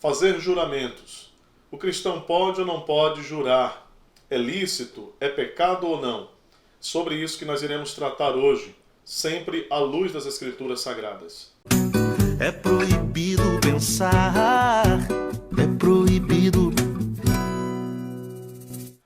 Fazer juramentos. O cristão pode ou não pode jurar? É lícito? É pecado ou não? Sobre isso que nós iremos tratar hoje, sempre à luz das Escrituras Sagradas. É proibido pensar, é proibido.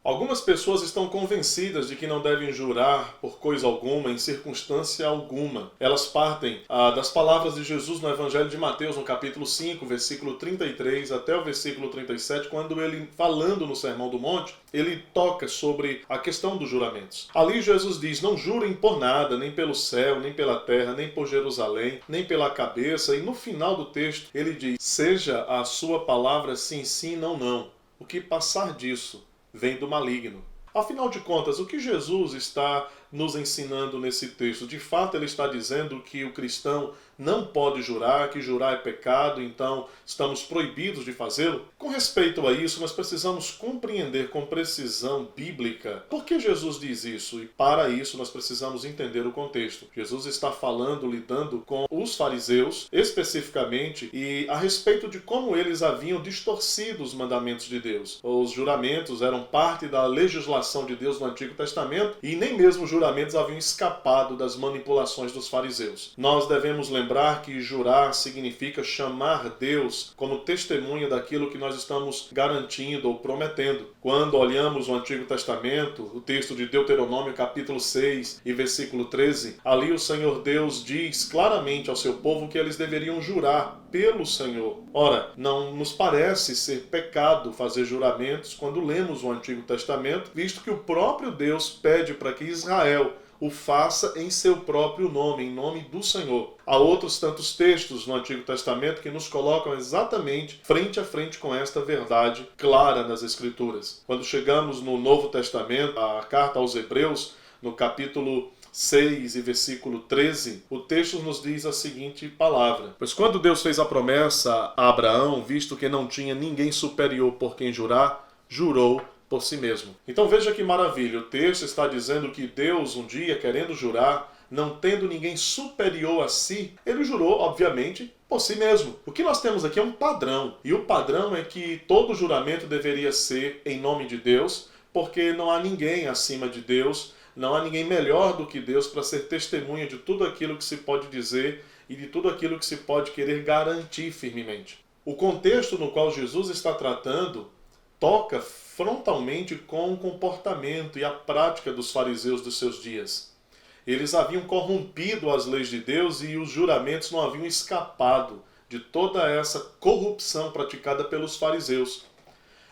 Algumas pessoas estão convencidas de que não devem jurar por coisa alguma, em circunstância alguma. Elas partem das palavras de Jesus no Evangelho de Mateus, no capítulo 5, versículo 33 até o versículo 37, quando ele, falando no Sermão do Monte, ele toca sobre a questão dos juramentos. Ali Jesus diz: não jurem por nada, nem pelo céu, nem pela terra, nem por Jerusalém, nem pela cabeça. E no final do texto ele diz: seja a sua palavra sim, sim, não, não. O que passar disso vem do maligno. Afinal de contas, o que Jesus está nos ensinando nesse texto? De fato, ele está dizendo que o cristão não pode jurar, que jurar é pecado, então estamos proibidos de fazê-lo? Com respeito a isso, nós precisamos compreender com precisão bíblica por que Jesus diz isso, e para isso nós precisamos entender o contexto. Jesus está falando, lidando com os fariseus, especificamente, e a respeito de como eles haviam distorcido os mandamentos de Deus. Os juramentos eram parte da legislação de Deus no Antigo Testamento, e nem mesmo os juramentos haviam escapado das manipulações dos fariseus. Nós devemos lembrar que jurar significa chamar Deus como testemunha daquilo que nós estamos garantindo ou prometendo. Quando olhamos o Antigo Testamento, o texto de Deuteronômio capítulo 6 e versículo 13, ali o Senhor Deus diz claramente ao seu povo que eles deveriam jurar pelo Senhor. Ora, não nos parece ser pecado fazer juramentos quando lemos o Antigo Testamento, visto que o próprio Deus pede para que Israel o faça em seu próprio nome, em nome do Senhor. Há outros tantos textos no Antigo Testamento que nos colocam exatamente frente a frente com esta verdade clara nas Escrituras. Quando chegamos no Novo Testamento, a carta aos Hebreus, no capítulo 6 e versículo 13, o texto nos diz a seguinte palavra: pois quando Deus fez a promessa a Abraão, visto que não tinha ninguém superior por quem jurar, jurou por si mesmo. Então veja que maravilha, o texto está dizendo que Deus um dia, querendo jurar, não tendo ninguém superior a si, ele jurou, obviamente, por si mesmo. O que nós temos aqui é um padrão, e o padrão é que todo juramento deveria ser em nome de Deus, porque não há ninguém acima de Deus, não há ninguém melhor do que Deus para ser testemunha de tudo aquilo que se pode dizer e de tudo aquilo que se pode querer garantir firmemente. O contexto no qual Jesus está tratando toca frontalmente com o comportamento e a prática dos fariseus dos seus dias. Eles haviam corrompido as leis de Deus e os juramentos não haviam escapado de toda essa corrupção praticada pelos fariseus.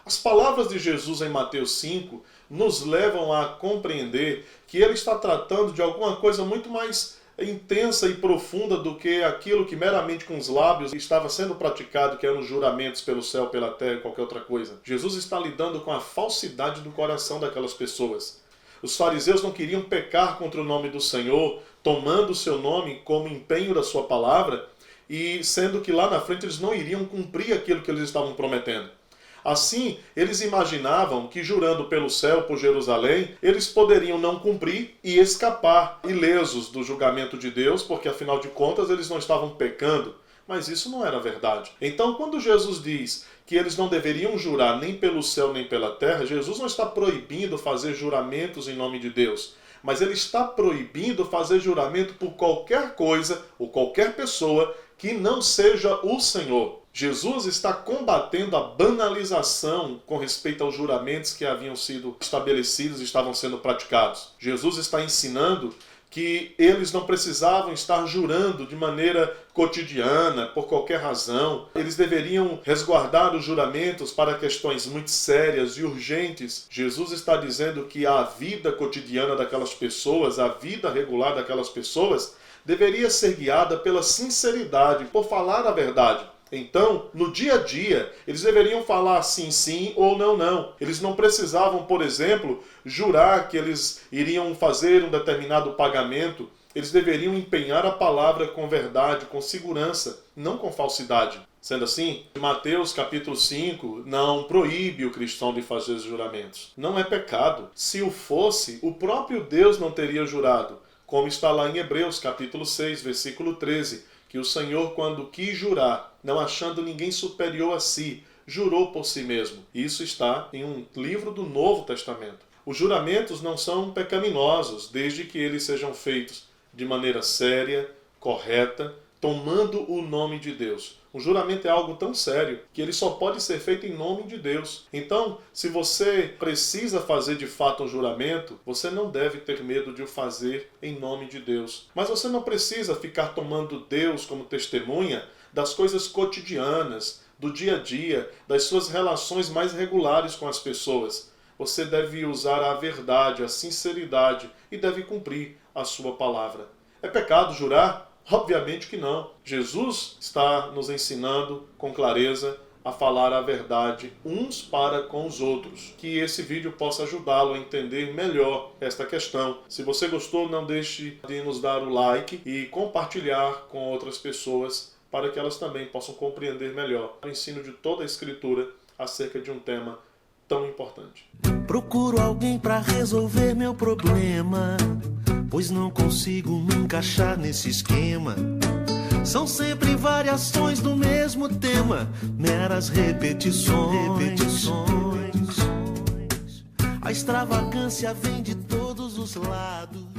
As palavras de Jesus em Mateus 5 nos levam a compreender que ele está tratando de alguma coisa muito mais intensa e profunda do que aquilo que meramente com os lábios estava sendo praticado, que eram os juramentos pelo céu, pela terra e qualquer outra coisa. Jesus está lidando com a falsidade do coração daquelas pessoas. Os fariseus não queriam pecar contra o nome do Senhor, tomando o seu nome como empenho da sua palavra, e sendo que lá na frente eles não iriam cumprir aquilo que eles estavam prometendo. Assim, eles imaginavam que jurando pelo céu, por Jerusalém, eles poderiam não cumprir e escapar ilesos do julgamento de Deus, porque afinal de contas eles não estavam pecando. Mas isso não era verdade. Então, quando Jesus diz que eles não deveriam jurar nem pelo céu nem pela terra, Jesus não está proibindo fazer juramentos em nome de Deus, mas ele está proibindo fazer juramento por qualquer coisa ou qualquer pessoa que não seja o Senhor. Jesus está combatendo a banalização com respeito aos juramentos que haviam sido estabelecidos e estavam sendo praticados. Jesus está ensinando que eles não precisavam estar jurando de maneira cotidiana, por qualquer razão. Eles deveriam resguardar os juramentos para questões muito sérias e urgentes. Jesus está dizendo que a vida cotidiana daquelas pessoas, a vida regular daquelas pessoas, deveria ser guiada pela sinceridade, por falar a verdade. Então, no dia a dia, eles deveriam falar sim, sim ou não, não. Eles não precisavam, por exemplo, jurar que eles iriam fazer um determinado pagamento. Eles deveriam empenhar a palavra com verdade, com segurança, não com falsidade. Sendo assim, Mateus capítulo 5 não proíbe o cristão de fazer juramentos. Não é pecado. Se o fosse, o próprio Deus não teria jurado, como está lá em Hebreus capítulo 6, versículo 13, que o Senhor, quando quis jurar, não achando ninguém superior a si, jurou por si mesmo. Isso está em um livro do Novo Testamento. Os juramentos não são pecaminosos, desde que eles sejam feitos de maneira séria, correta, tomando o nome de Deus. O juramento é algo tão sério que ele só pode ser feito em nome de Deus. Então, se você precisa fazer de fato um juramento, você não deve ter medo de o fazer em nome de Deus. Mas você não precisa ficar tomando Deus como testemunha das coisas cotidianas, do dia a dia, das suas relações mais regulares com as pessoas. Você deve usar a verdade, a sinceridade e deve cumprir a sua palavra. É pecado jurar? Obviamente que não. Jesus está nos ensinando com clareza a falar a verdade uns para com os outros. Que esse vídeo possa ajudá-lo a entender melhor esta questão. Se você gostou, não deixe de nos dar o like e compartilhar com outras pessoas para que elas também possam compreender melhor o ensino de toda a Escritura acerca de um tema tão importante. Procuro alguém para resolver meu problema, pois não consigo me encaixar nesse esquema. São sempre variações do mesmo tema, meras repetições. A extravagância vem de todos os lados.